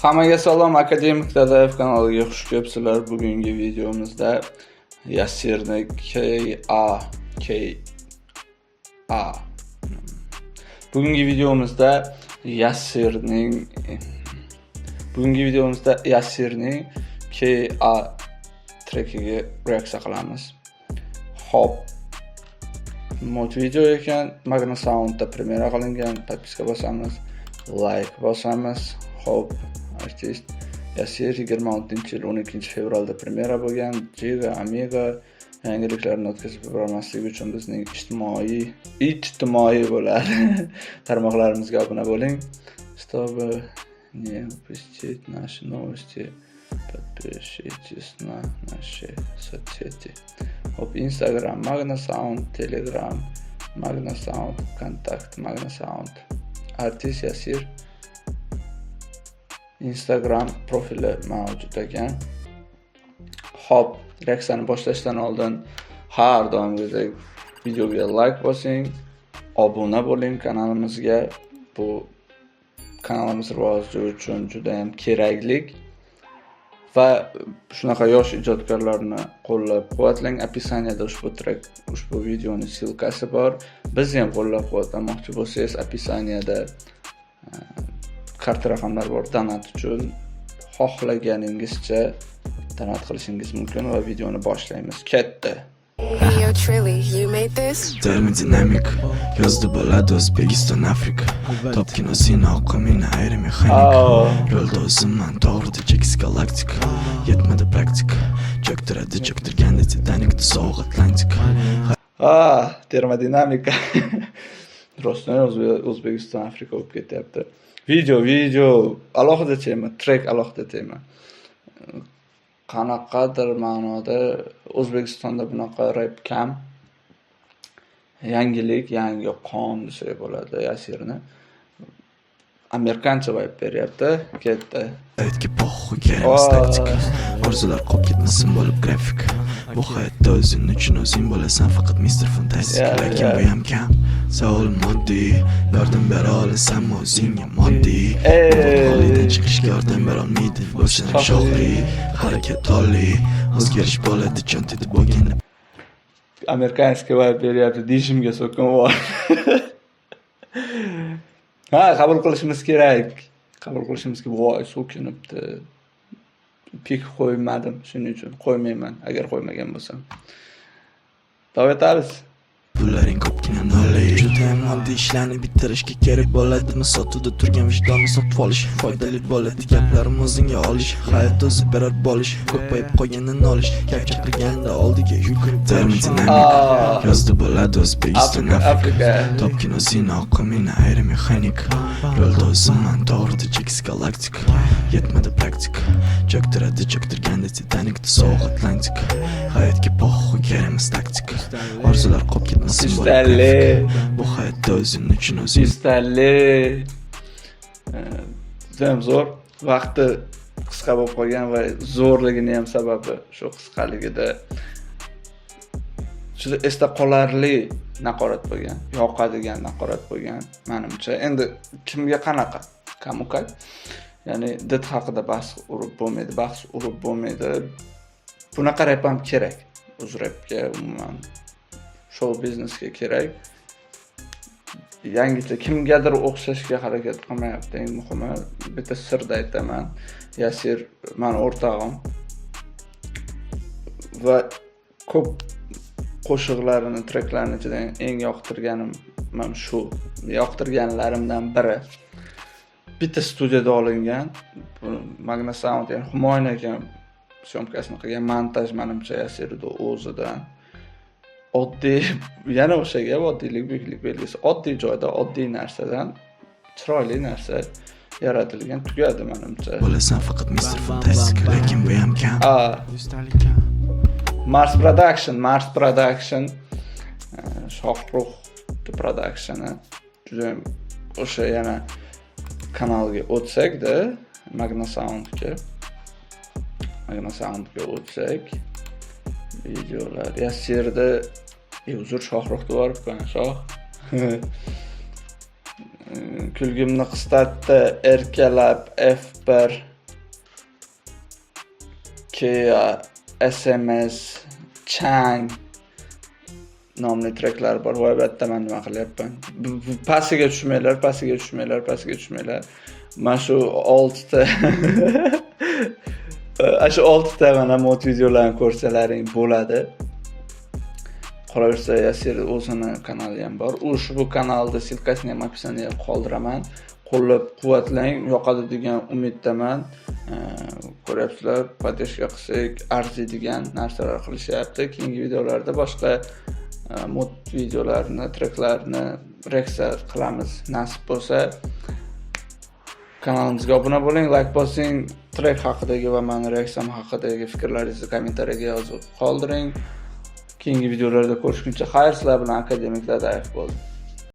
Hammaga salom, Akademik Dadayev kanaliga xush kelibsizlar. Bugungi videomizda Yasirni Bugungi videomizda Yasirning KA trekiga reaksiya qilamiz. Hop. Mod video ekan, Magna Soundda premyera qilingan. Podpiska bosamiz, like bosamiz. Hop. Artist Yasir 26-yil 12-fevralda premyera bo'lgan. Giga Amiga yangiliklarni o'tkazib yubormaslik uchun bizning ijtimoiy bo'ladi tarmoqlarimizga obuna bo'ling. Чтобы не упустить наши новости, подпишитесь на наши соцсети. Hop, Instagram Magna Sound, Telegram Magna Sound, Kontakt Magna Sound. Artist Yasir Instagram profili mavjud ekan. Hop, reaksiyani boshlashdan oldin har doimgidek videoga like bosing, obuna bo'ling kanalimizga. Bu kanalimiz rivoji uchun juda ham keraklik va shunaqa yosh ijodkorlarni qo'llab-quvvatlang. Описаниеda ushbu videoning silkasi bor. Bizni ham qo'llab-quvvatlamoqchi bo'lsangiz, описаниеda karta raqamlar bor. Donat uchun xohlaganingizcha donat qilishingiz mumkin va videoni boshlaymiz. Ketdi. Termodinamik yozdi bo'ladi O'zbekiston Afrika. Top kinosini oqimini aeromexanika. Rolda o'zimman to'g'rida Jax galaktika. Yetmadi praktika. Cho'ktirganda Titanic'da sovuq Atlantika. Termodinamika. Rostdan O'zbekiston Afrika bo'lib ketyapti. Video alohida tema, trek alohida tema. Qanaqadir ma'noda O'zbekistonda bunaqa rap kam. Yangilik, yangi qon desa bo'ladi Yasirni. Amerikancha vibe beryapti. Ketdi. Hayotga poxu kerak taktika. Orzular qolib ketmasin bo'lib grafik. Bu hayotda o'zing uchun o'zing bo'lasan faqat Mr. Fantastic. Lekin bu ham kam. Savol moddiy, yordam bera olasan o'zingga moddiy. Qo'lingdan chiqishga yordam bera olmaydi. Bo'lsin shohli, harakat tolli, o'zgarish bo'ladi cho'ntida bo'lganda. Amerikanskiy vibe beryapti deyishimga so'kin bor. Qabul qilishimiz kerak. Voy, so'kinibdi. Pik qo'ymadim, shuning uchun qo'ymayman, agar qo'ymagan bo'lsam. Davom etamiz. Pullaring ko'pgina nolli. Juda ham oddiy ishlarni bitirishga kerak bo'ladimi? Sotuvda turgan vijdonni sotib olish foydali bo'ladi. Gaplarim o'zingga olish, hayot o'zi berar bo'lish, ko'payib qolgandan olish, kapcha qilganda oldiga yugurib termodinamik. Yozda bo'ladi O'zbekiston Afrika. Top kinosini oqimini aeromexanika. Rolda o'zimman to'g'rida Jax galaktika. Yetmadi praktika. Cho'ktirganda Titanic'da sovuq Atlantika. Hayotga poxu kerak emas taktika. Orzular qolib ketmasin bu hayotda o'zing uchun o'zing. Judayam zo'r. Vaqti qisqa bo'lib qolgan va zo'rligini ham sababi shu qisqaligida juda esda qolarli naqorat bo'lgan, yoqadigan naqorat bo'lgan menimcha. Endi kimga qanaqa? Kamukay. Ya'ni did haqida bahs urib bo'lmaydi. Bunaqa rap ham kerak. O'z rapga umuman show biznesga kerak. Yangicha kimgadir o'xshashga harakat qilmayapti. Eng muhimi, bitta sirda aytaman. Yasir meni o'rtog'im va ko'p qo'shiqlarini, treklarini ichida eng yoqtirganlarimdan biri. Bitta studiyada olingan. Magna Sound, ya'ni Humoyun ekan syomkasini qilgan. Montaj menimcha Yasirda o'zidan. Oddiy, yana o'shaga oddiylik, buyuklik belgisi. Oddiy joyda, oddiy narsadan chiroyli narsa yaratilgan, tugadi menimcha. Bo'lasan faqat Mr. Fantastic, lekin bu ham kam. Mars Production, Shohrux Productioni. Juda o'sha yana kanalga o'tsak-da, Magna Soundga o'tsak, videolar Yasirda uzr Shohruxda borib shoh. Kulgimni qistatdi, erkalab F1 Kia, SMS, Chang nomli treklar bor. Voy bitta men nima qilyapman. Pastiga tushmanglar. Mana shu 6 ta shu 6 ta mana mod videolarni ko'rsalaring bo'ladi. Qolaversa, Yasir o'zini kanali ham bor. Ushbu kanalda silkasini ham opisiyaga qoldiraman. Qo'llab-quvvatlang, yoqadi degan umiddaman. Ko'ryapsizlar, podeshka qilsak arziydigan narsalar qilishyapti. Keyingi videolarda boshqa mod videolarni, treklarni reaksiya qilamiz. Nasib bo'lsa, kanalimizga obuna bo'ling, like bosing, trek haqidagi va meni reaksiyam haqidagi fikrlaringizni kommentariyaga yozib qoldiring. Keyingi videolarda ko'rishguncha xayr, sizlar bilan akademik Dadayev bo'ldi.